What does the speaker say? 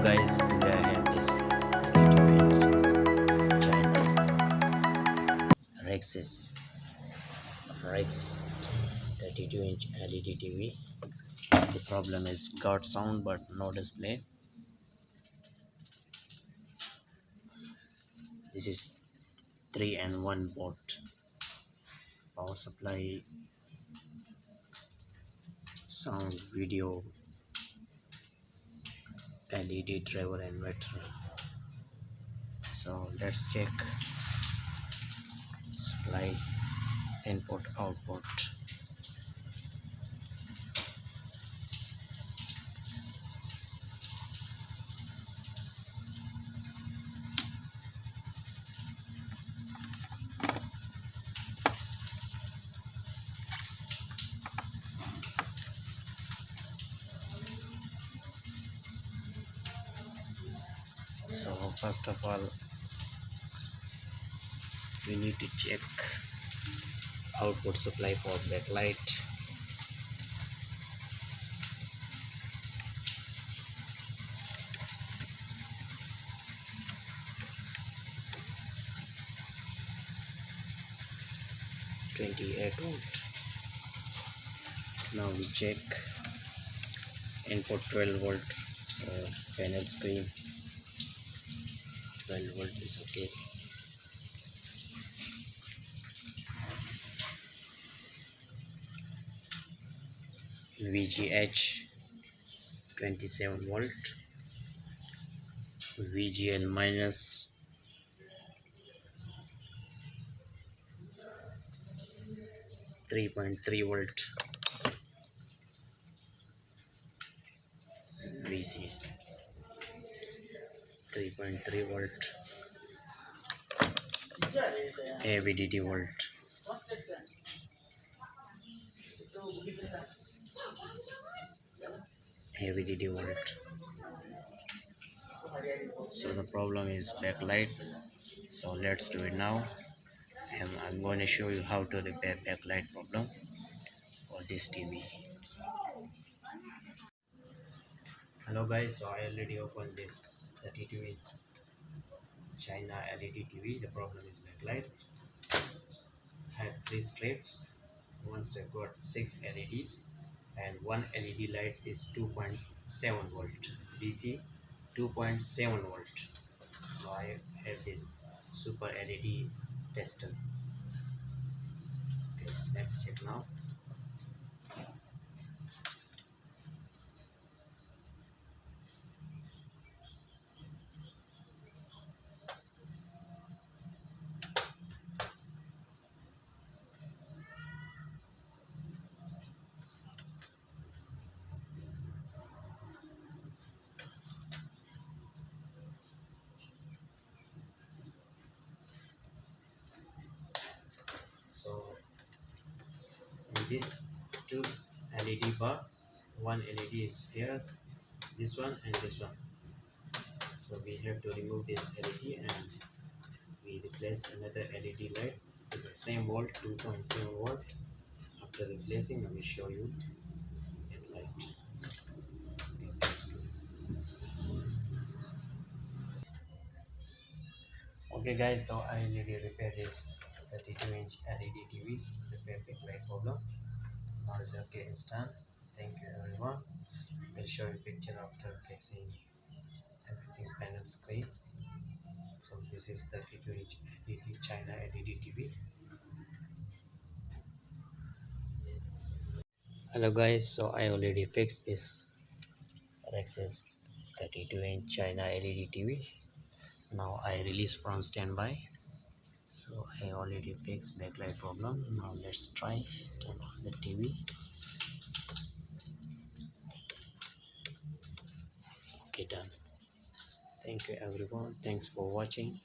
guys, today I have this 32-inch China Rex 32-inch LED TV. The problem is got sound but no display. This is 3 and 1 port power supply, sound, video, LED driver inverter. So let's check supply, input, output. So first of all, we need to check output supply for backlight. (28V). Now we check input 12V panel screen. 12V is okay. VGH 27V, VGL minus 3.3V, VC 3.3V, AVDD volt, AVDD volt. So the problem is backlight. So let's do it now. I'm going to show you how to repair backlight problem for this TV. Hello guys, so I already opened this 32-inch China LED TV. The problem is backlight. I have 3 strips. One strip got 6 LEDs and one LED light is 2.7V DC, 2.7V. So I have this super LED tester. Okay, let's check now. So in this 2 LED bar, one LED is here, this one and this one. So we have to remove this LED and we replace another LED light. It's the same volt, 2.7V. After replacing, I will show you that light. Okay guys, so I already repaired this 32-inch LED TV, repair backlight problem. Now it's okay, it's done. Thank you everyone. I'll show you picture after fixing everything, panel screen. So this is 32-inch LED China LED TV. Hello guys, so I already fixed this Rex's 32-inch China LED TV. Now I release from standby. So I already fixed backlight problem. Now let's try turn on the TV. Okay, done. Thank you everyone. Thanks for watching.